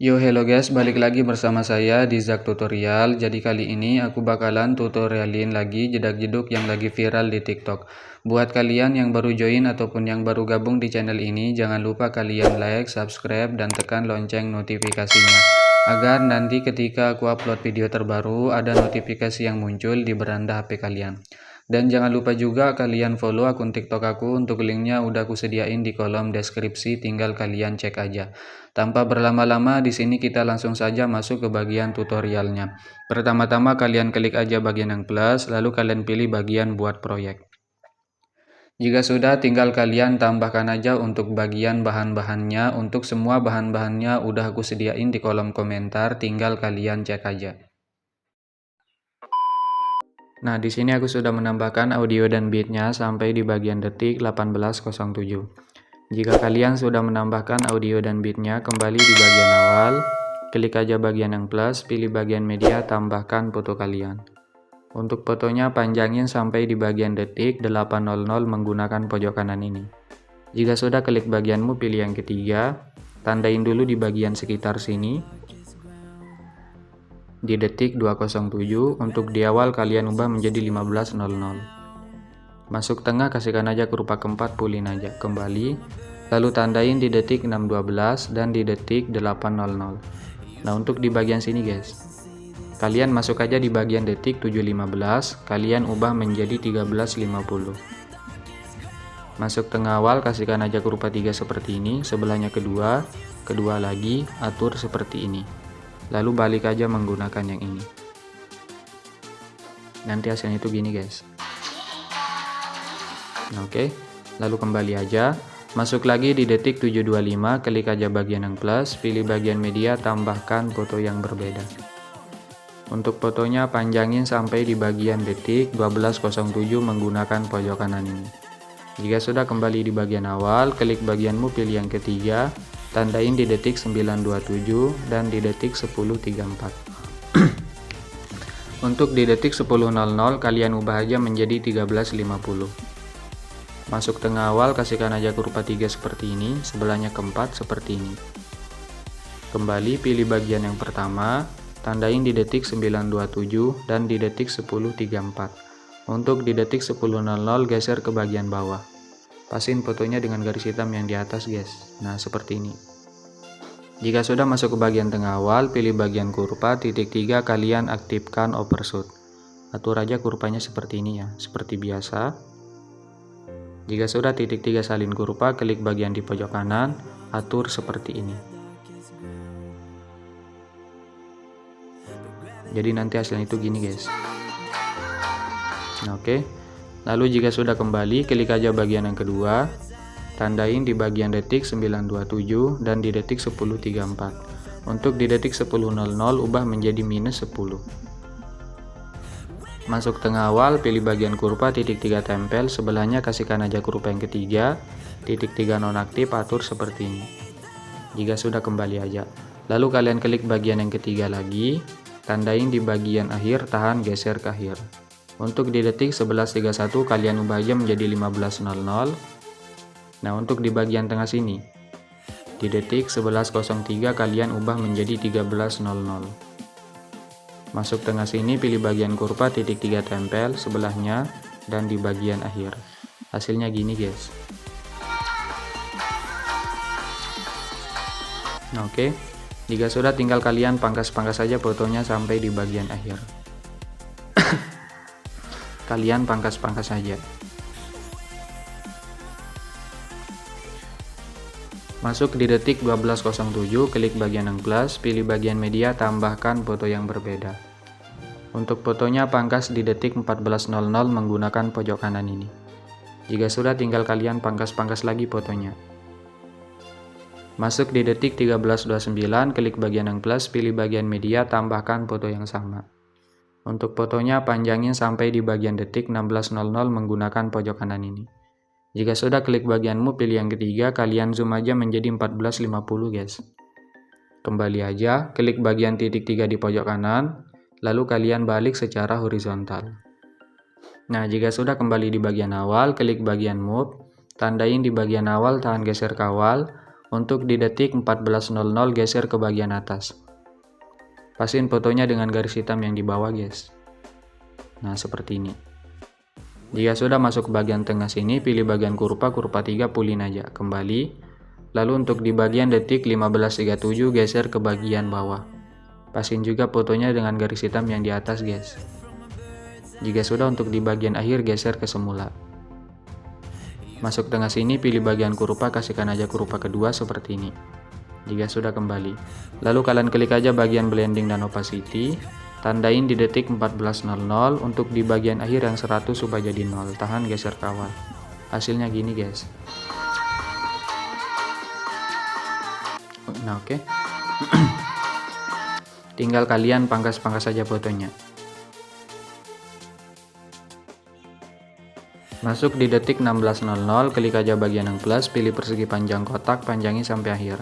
Yo hello guys, balik lagi bersama saya di Zak Tutorial. Jadi kali ini aku bakalan tutorialin lagi jedak-jeduk yang lagi viral di TikTok. Buat kalian yang baru join ataupun yang baru gabung di channel ini, jangan lupa kalian like, subscribe, dan tekan lonceng notifikasinya. Agar nanti ketika aku upload video terbaru, ada notifikasi yang muncul di beranda HP kalian. Dan jangan lupa juga kalian follow akun TikTok aku, untuk linknya udah aku sediain di kolom deskripsi, tinggal kalian cek aja. Tanpa berlama-lama, di sini kita langsung saja masuk ke bagian tutorialnya. Pertama-tama kalian klik aja bagian yang plus, lalu kalian pilih bagian buat proyek. Jika sudah, tinggal kalian tambahkan aja untuk bagian bahan-bahannya. Untuk semua bahan-bahannya udah aku sediain di kolom komentar, tinggal kalian cek aja. Nah, di sini aku sudah menambahkan audio dan beatnya sampai di bagian detik 18.07. Jika kalian sudah menambahkan audio dan beatnya, kembali di bagian awal, klik aja bagian yang plus, pilih bagian media, tambahkan foto kalian. Untuk fotonya panjangin sampai di bagian detik 8.00 menggunakan pojok kanan ini. Jika sudah, klik bagianmu, pilih yang ketiga, tandain dulu di bagian sekitar sini. Di detik 207, untuk di awal kalian ubah menjadi 15.00. Masuk tengah, kasihkan aja kurva keempat, pulin aja, kembali, lalu tandain di detik 6.12 dan di detik 8.00. Nah, untuk di bagian sini guys, kalian masuk aja di bagian detik 7.15, kalian ubah menjadi 13.50. Masuk tengah awal, kasihkan aja kurva 3 seperti ini, sebelahnya kedua lagi, atur seperti ini. Lalu balik aja menggunakan yang ini. Nanti hasilnya itu gini guys. Oke, lalu kembali aja. Masuk lagi di detik 7.25, klik aja bagian yang plus, pilih bagian media, tambahkan foto yang berbeda. Untuk fotonya panjangin sampai di bagian detik 12.07 menggunakan pojok kanan ini. Jika sudah, kembali di bagian awal, klik bagianmu, pilih yang ketiga, tandain di detik 9.27 dan di detik 10.34. Untuk di detik 10.00 kalian ubah aja menjadi 13.50. Masuk tengah awal, kasihkan aja kurva 3 seperti ini, sebelahnya keempat seperti ini. Kembali, pilih bagian yang pertama, tandain di detik 9.27 dan di detik 10.34. Untuk di detik 10.00 geser ke bagian bawah. Pasin fotonya dengan garis hitam yang di atas guys. Nah, seperti ini. Jika sudah masuk ke bagian tengah awal, pilih bagian kurva, titik 3 kalian aktifkan overshoot. Atur aja kurvanya seperti ini ya, seperti biasa. Jika sudah, titik 3 salin kurva, klik bagian di pojok kanan, atur seperti ini. Jadi nanti hasilnya itu gini guys. Nah, oke. Lalu jika sudah, kembali, klik aja bagian yang kedua, tandain di bagian detik 9.27 dan di detik 10.34. Untuk di detik 10.00 ubah menjadi minus 10. Masuk tengah awal, pilih bagian kurva, titik 3 tempel, sebelahnya kasihkan aja kurva yang ketiga, titik 3 nonaktif, atur seperti ini. Jika sudah, kembali aja. Lalu kalian klik bagian yang ketiga lagi, tandain di bagian akhir, tahan, geser ke akhir. Untuk di detik 11.31 kalian ubah aja menjadi 15.00. Nah, untuk di bagian tengah sini, di detik 11.03 kalian ubah menjadi 13.00. Masuk tengah sini, pilih bagian kurva, titik 3 tempel, sebelahnya, dan di bagian akhir. Hasilnya gini guys. Nah, oke. Jika sudah, tinggal kalian pangkas-pangkas saja fotonya sampai di bagian akhir. Kalian pangkas-pangkas saja. Masuk di detik 12.07, klik bagian yang plus, pilih bagian media, tambahkan foto yang berbeda. Untuk fotonya pangkas di detik 14.00 menggunakan pojok kanan ini. Jika sudah, tinggal kalian pangkas-pangkas lagi fotonya. Masuk di detik 13.29, klik bagian yang plus, pilih bagian media, tambahkan foto yang sama. Untuk fotonya panjangin sampai di bagian detik 16.00 menggunakan pojok kanan ini. Jika sudah, klik bagianmu, pilih yang ketiga, kalian zoom aja menjadi 14.50 guys. Kembali aja, klik bagian titik 3 di pojok kanan, lalu kalian balik secara horizontal. Nah, jika sudah, kembali di bagian awal, klik bagian move, tandain di bagian awal, tahan geser ke awal. Untuk di detik 14.00 geser ke bagian atas. Pasin fotonya dengan garis hitam yang di bawah guys. Nah seperti ini. Jika sudah masuk ke bagian tengah sini, pilih bagian kurva 3 pulin aja, kembali. Lalu untuk di bagian detik 15.37 geser ke bagian bawah. Pasin juga fotonya dengan garis hitam yang di atas guys. Jika sudah untuk di bagian akhir geser ke semula. Masuk tengah sini, pilih bagian kurva, kasihkan aja kurva kedua seperti ini. Jika sudah kembali. Lalu kalian klik aja bagian blending dan opacity. Tandain di detik 14.00 untuk di bagian akhir yang 100 supaya jadi 0. Tahan geser ke awal. Hasilnya gini guys. Nah oke. Tinggal kalian pangkas-pangkas saja fotonya. Masuk di detik 16.00, klik aja bagian yang plus, pilih persegi panjang kotak, panjangi sampai akhir.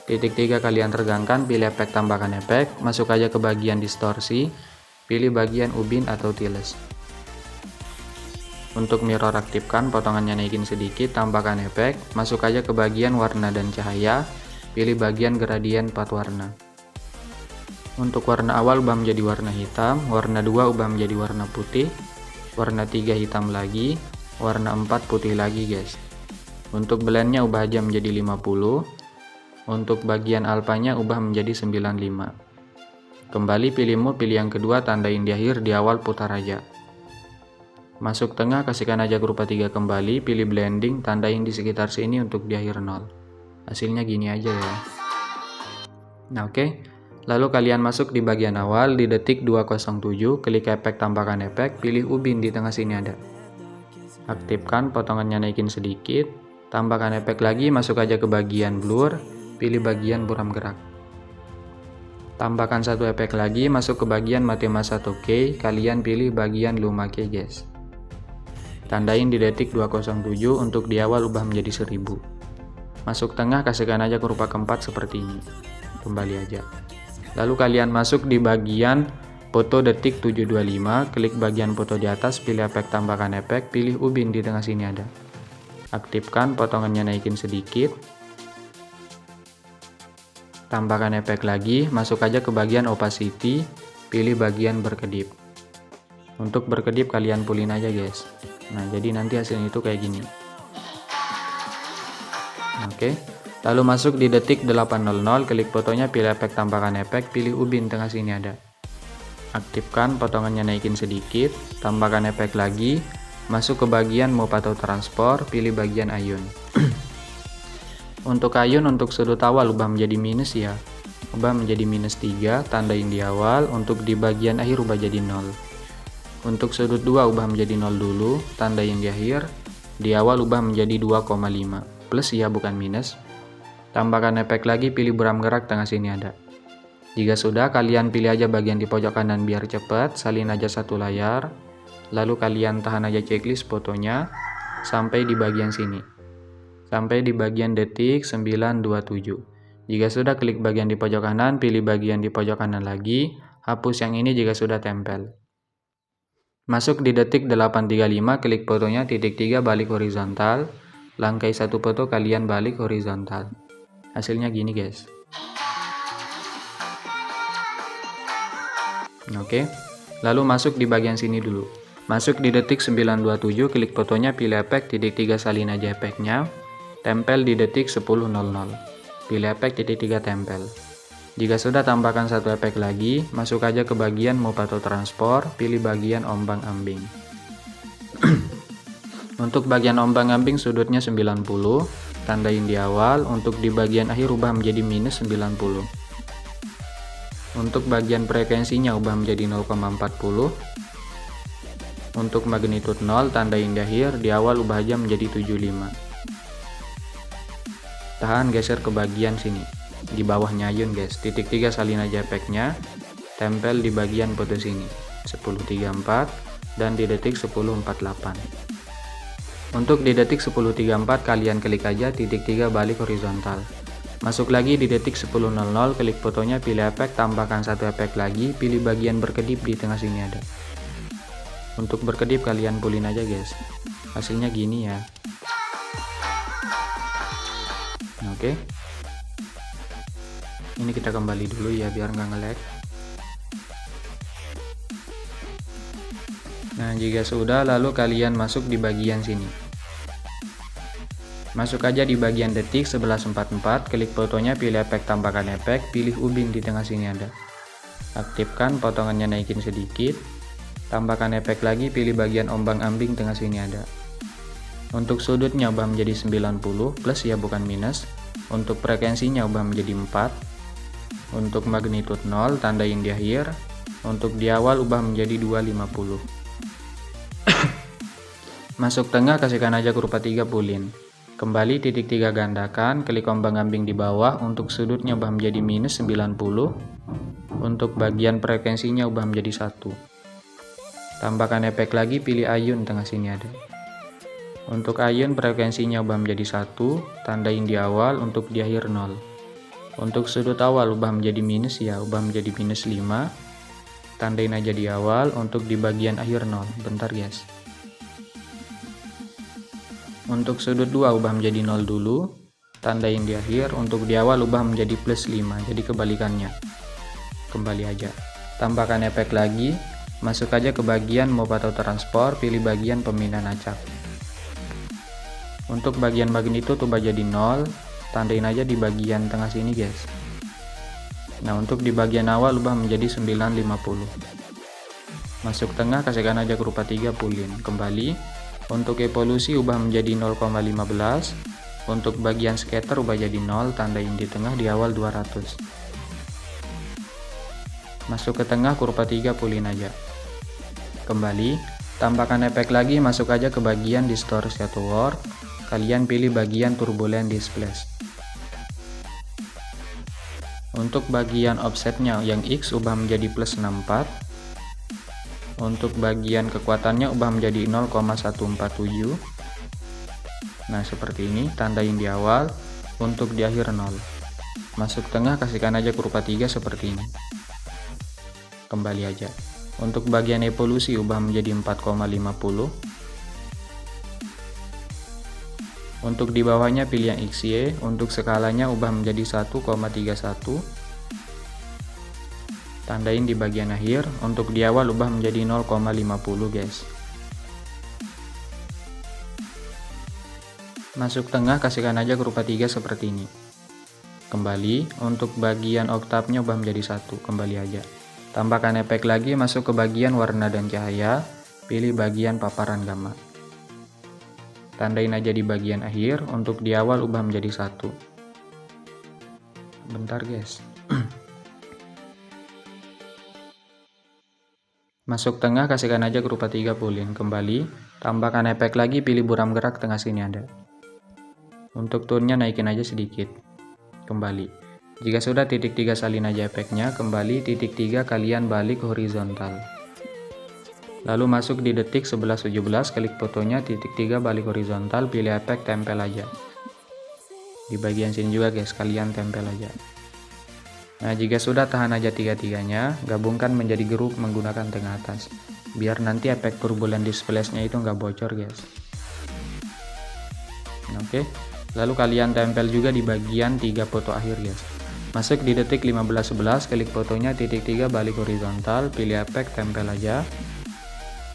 Titik 3 kalian regangkan, pilih efek tambahkan efek, masuk aja ke bagian distorsi, pilih bagian ubin atau tiles. Untuk mirror aktifkan, potongannya naikin sedikit, tambahkan efek, masuk aja ke bagian warna dan cahaya, pilih bagian gradien 4 warna. Untuk warna awal ubah menjadi warna hitam, warna 2 ubah menjadi warna putih, warna 3 hitam lagi, warna 4 putih lagi guys. Untuk blendnya ubah aja menjadi 50. Untuk bagian alpanya ubah menjadi 95. Kembali pilih mode, pilih yang kedua, tandain di akhir, di awal putar aja. Masuk tengah, kasihkan aja kurva 3 kembali, pilih blending, tandain di sekitar sini untuk di akhir 0. Hasilnya gini aja ya. Nah oke. Lalu kalian masuk di bagian awal, di detik 207, klik efek tambahkan efek, pilih ubin di tengah sini ada. Aktifkan, potongannya naikin sedikit, tambahkan efek lagi, masuk aja ke bagian blur, pilih bagian buram gerak. Tambahkan satu efek lagi, masuk ke bagian mati masa 1K, kalian pilih bagian luma key guys. Tandain di detik 207 untuk di awal ubah menjadi 1000. Masuk tengah, kasihkan aja kurva keempat seperti ini. Kembali aja. Lalu kalian masuk di bagian foto detik 725, klik bagian foto di atas, pilih efek tambahkan efek, pilih ubin di tengah sini ada. Aktifkan, potongannya naikin sedikit. Tambahkan efek lagi, masuk aja ke bagian opacity, pilih bagian berkedip. Untuk berkedip kalian pulin aja guys. Nah jadi nanti hasilnya itu kayak gini. Oke. Lalu masuk di detik 800, klik fotonya, pilih efek tambahkan efek, pilih ubin tengah sini ada. Aktifkan, potongannya naikin sedikit, tambahkan efek lagi, masuk ke bagian move atau transport, pilih bagian ayun. Untuk ayun, untuk sudut awal ubah menjadi minus ya. Ubah menjadi -3, tandain di awal, untuk di bagian akhir ubah jadi 0. Untuk sudut 2 ubah menjadi 0 dulu, tandain di akhir, di awal ubah menjadi 2,5. Plus ya bukan minus. Tambahkan efek lagi, pilih buram gerak tengah sini ada. Jika sudah, kalian pilih aja bagian di pojok kanan biar cepat, salin aja satu layar. Lalu kalian tahan aja checklist fotonya sampai di bagian sini. Sampai di bagian detik 927. Jika sudah, klik bagian di pojok kanan, pilih bagian di pojok kanan lagi, hapus yang ini jika sudah tempel. Masuk di detik 835, klik fotonya, titik 3 balik horizontal, langkai satu foto kalian balik horizontal. Hasilnya gini guys. Oke. Lalu masuk di bagian sini dulu. Masuk di detik 927, klik fotonya, pilih efek, titik 3 salin aja efeknya. Tempel di detik 10.00. Pilih efek titik 3 tempel. Jika sudah, tambahkan satu efek lagi, masuk aja ke bagian move atau transport, pilih bagian ombang-ambing. Untuk bagian ombang-ambing sudutnya 90, tandain di awal, untuk di bagian akhir ubah menjadi -90. Untuk bagian frekuensinya ubah menjadi 0,40. Untuk magnitude 0, tandain di akhir, di awal ubah aja menjadi 75. Tahan, geser ke bagian sini, di bawahnya ayun guys, titik 3 salin aja efeknya, tempel di bagian foto sini, 10.34 dan di detik 10.48. Untuk di detik 10.34 kalian klik aja titik 3 balik horizontal. Masuk lagi di detik 10.00, klik fotonya, pilih efek, tambahkan satu efek lagi, pilih bagian berkedip di tengah sini ada. Untuk berkedip kalian pulin aja guys. Hasilnya gini ya. Oke. Ini kita kembali dulu ya biar nggak nge-lag. Nah, jika sudah, lalu kalian masuk di bagian sini. Masuk aja di bagian detik 1144, klik fotonya, pilih efek tambahkan efek, pilih ubin di tengah sini ada. Aktifkan, potongannya naikin sedikit. Tambahkan efek lagi, pilih bagian ombang-ambing tengah sini ada. Untuk sudutnya ubah menjadi 90 plus ya bukan minus. Untuk frekuensinya ubah menjadi 4. Untuk magnitude 0 tandain di akhir. Untuk di awal ubah menjadi 250. Masuk tengah, kasihkan aja kurva 3 pulin. Kembali titik 3 gandakan, klik ombang-ambing di bawah. Untuk sudutnya ubah menjadi minus 90. Untuk bagian frekuensinya ubah menjadi 1. Tambahkan efek lagi, pilih ayun tengah sini ada. Untuk ayun frekuensinya ubah menjadi 1, tandain di awal, untuk di akhir 0. Untuk sudut awal ubah menjadi minus ya, ubah menjadi minus 5. Tandain aja di awal, untuk di bagian akhir 0. Bentar guys. Untuk sudut 2 ubah menjadi 0 dulu, tandain di akhir, untuk di awal ubah menjadi plus 5, jadi kebalikannya. Kembali aja. Tambahkan efek lagi, masuk aja ke bagian move atau transport, pilih bagian pemindahan acak. Untuk bagian magnitude ubah jadi 0, tandain aja di bagian tengah sini guys. Nah, untuk di bagian awal ubah menjadi 950. Masuk tengah, kasihkan aja kurva 3 pulin. Kembali. Untuk evolusi ubah menjadi 0,15. Untuk bagian scatter ubah jadi 0, tandain di tengah, di awal 200. Masuk ke tengah, kurva 3 pulin aja. Kembali. Tambahkan efek lagi, masuk aja ke bagian distorsi atau warp. Kalian pilih bagian turbulent displace. Untuk bagian offsetnya yang X ubah menjadi plus 64. Untuk bagian kekuatannya ubah menjadi 0,147. Nah, seperti ini, tandain di awal, untuk di akhir 0. Masuk tengah, kasihkan aja kurva 3 seperti ini. Kembali aja. Untuk bagian evolusi ubah menjadi 4,50. Untuk di bawahnya pilih yang XY, untuk skalanya ubah menjadi 1,31. Tandain di bagian akhir, untuk di awal ubah menjadi 0,50 guys. Masuk tengah, kasihkan aja kurva 3 seperti ini. Kembali, untuk bagian oktavnya ubah menjadi 1, kembali aja. Tambahkan efek lagi, masuk ke bagian warna dan cahaya, pilih bagian paparan gamma. Tandain aja di bagian akhir, untuk di awal ubah menjadi 1. Bentar guys. Masuk tengah, kasihkan aja kurva 3 pulin. Kembali, tambahkan efek lagi, pilih buram gerak tengah sini ada. Untuk tone-nya naikin aja sedikit. Kembali. Jika sudah titik 3 salin aja efeknya, kembali titik 3 kalian balik horizontal. Lalu masuk di detik 11:17, klik fotonya, titik 3 balik horizontal, pilih efek tempel aja. Di bagian sini juga guys, kalian tempel aja. Nah, jika sudah, tahan aja tiga-tiganya, gabungkan menjadi grup menggunakan tengah atas. Biar nanti efek turbulent displace-nya itu nggak bocor guys. Oke, lalu kalian tempel juga di bagian 3 foto akhir guys. Masuk di detik 15:11, klik fotonya, titik 3 balik horizontal, pilih efek tempel aja.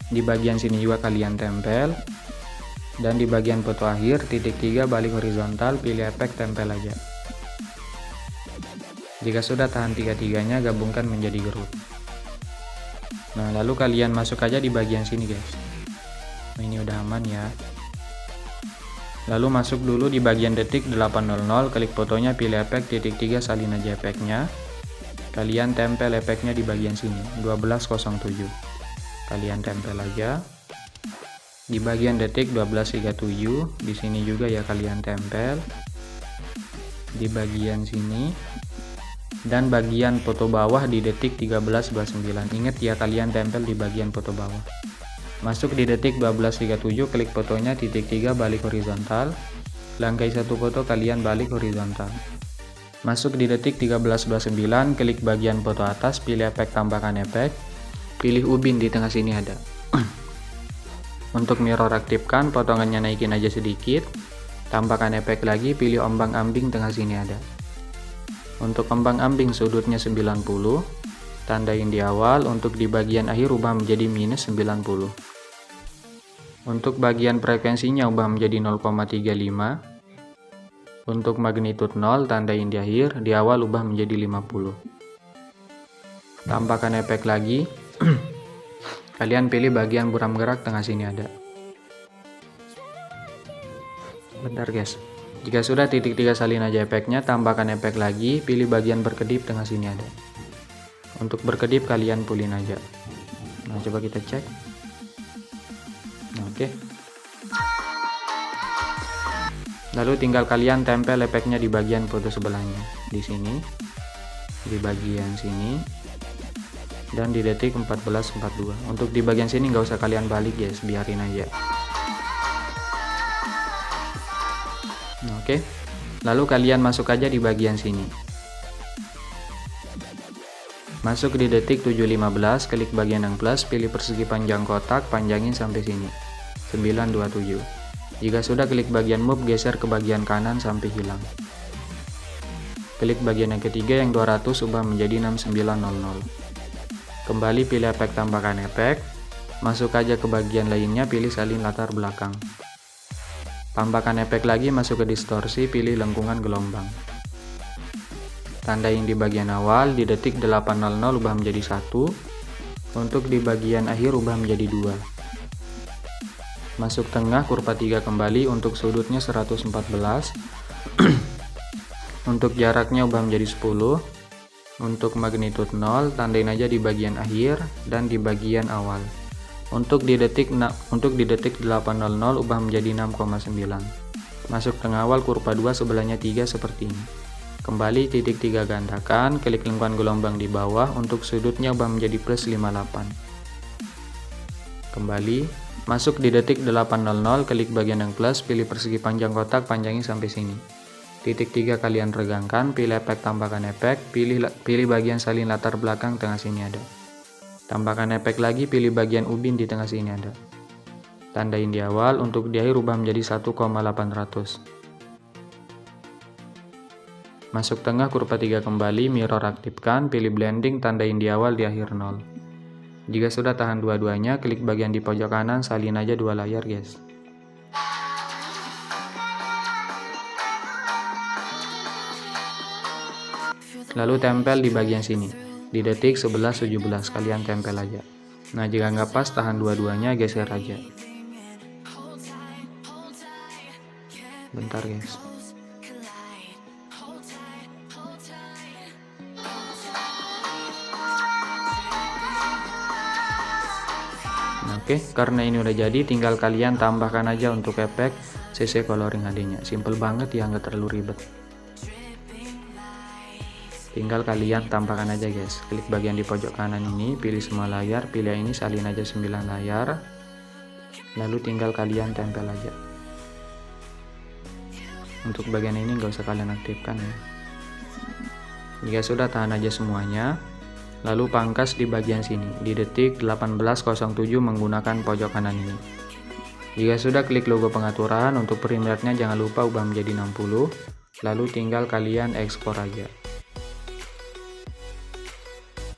Di bagian sini juga kalian tempel, dan di bagian foto akhir titik 3 balik horizontal, pilih efek tempel aja. Jika sudah, tahan tiga-tiganya, gabungkan menjadi grup. Nah, lalu kalian masuk aja di bagian sini guys. Nah, ini udah aman ya. Lalu masuk dulu di bagian detik 8:00, klik fotonya, pilih efek titik 3 salin aja efeknya. Kalian tempel efeknya di bagian sini 12:07. Kalian tempel aja di bagian detik 12:37. Di sini juga ya kalian tempel di bagian sini, dan bagian foto bawah di detik 13:29. Ingat ya, kalian tempel di bagian foto bawah. Masuk di detik 12:37, klik fotonya, titik 3 balik horizontal, langkai satu foto, kalian balik horizontal. Masuk di detik 13:29, klik bagian foto atas, pilih efek tambahkan efek, pilih ubin di tengah sini ada. Untuk mirror aktifkan, potongannya naikin aja sedikit. Tambahkan efek lagi, pilih ombang-ambing, tengah sini ada. Untuk ombang-ambing sudutnya 90, tandain di awal. Untuk di bagian akhir ubah menjadi minus 90. Untuk bagian frekuensinya ubah menjadi 0,35. Untuk magnitude 0 tandain di akhir, di awal ubah menjadi 50. Tambahkan efek lagi. Kalian pilih bagian buram gerak, tengah sini ada. Bentar guys. Jika sudah, titik 3 salin aja efeknya, tambahkan efek lagi, pilih bagian berkedip, tengah sini ada. Untuk berkedip kalian pulin aja. Nah, coba kita cek. Oke. Lalu tinggal kalian tempel efeknya di bagian foto sebelahnya, di sini, di bagian sini, dan di detik 14.42. Untuk di bagian sini nggak usah kalian balik guys, biarin aja. Oke. Lalu kalian masuk aja di bagian sini. Masuk di detik 7.15, klik bagian yang plus, pilih persegi panjang kotak, panjangin sampai sini, 927. Jika sudah, klik bagian move, geser ke bagian kanan sampai hilang. Klik bagian yang ketiga yang 200, ubah menjadi 6900. Kembali pilih efek, tambahkan efek. Masuk aja ke bagian lainnya, pilih salin latar belakang. Tambahkan efek lagi, masuk ke distorsi, pilih lengkungan gelombang. Tandain di bagian awal, di detik 800 ubah menjadi 1. Untuk di bagian akhir ubah menjadi 2. Masuk tengah, kurva 3 kembali. Untuk sudutnya 114. Untuk jaraknya ubah menjadi 10. Untuk magnitude 0 tandain aja di bagian akhir dan di bagian awal. Untuk di detik 800 ubah menjadi 6,9. Masuk tengah awal, kurva 2 sebelahnya 3 seperti ini. Kembali titik 3 gandakan, klik lengkungan gelombang di bawah. Untuk sudutnya ubah menjadi plus 58. Kembali masuk di detik 800, klik bagian yang plus, pilih persegi panjang kotak, panjangin sampai sini. Titik 3 kalian regangkan, pilih efek, tambahkan efek, pilih bagian salin latar belakang, tengah sini ada. Tambahkan efek lagi, pilih bagian ubin di tengah sini ada. Tandain di awal. Untuk di akhir ubah menjadi 1,800. Masuk tengah, kurva 3 kembali, mirror aktifkan, pilih blending, tandain di awal, di akhir 0. Jika sudah, tahan dua-duanya, klik bagian di pojok kanan, salin aja 2 layar guys. Lalu tempel di bagian sini, di detik 11.17, kalian tempel aja. Nah, jika nggak pas, tahan dua-duanya, geser aja. Bentar guys. Oke, karena ini udah jadi, tinggal kalian tambahkan aja untuk efek CC coloring HD-nya. Simple banget ya, nggak terlalu ribet. Tinggal kalian tambahkan aja guys. Klik bagian di pojok kanan ini, pilih semua layar, pilih ini, salin aja 9 layar. Lalu tinggal kalian tempel aja. Untuk bagian ini nggak usah kalian aktifkan ya. Jika sudah, tahan aja semuanya. Lalu pangkas di bagian sini, di detik 18.07 menggunakan pojok kanan ini. Jika sudah, klik logo pengaturan. Untuk frame rate-nya jangan lupa ubah menjadi 60. Lalu tinggal kalian ekspor aja.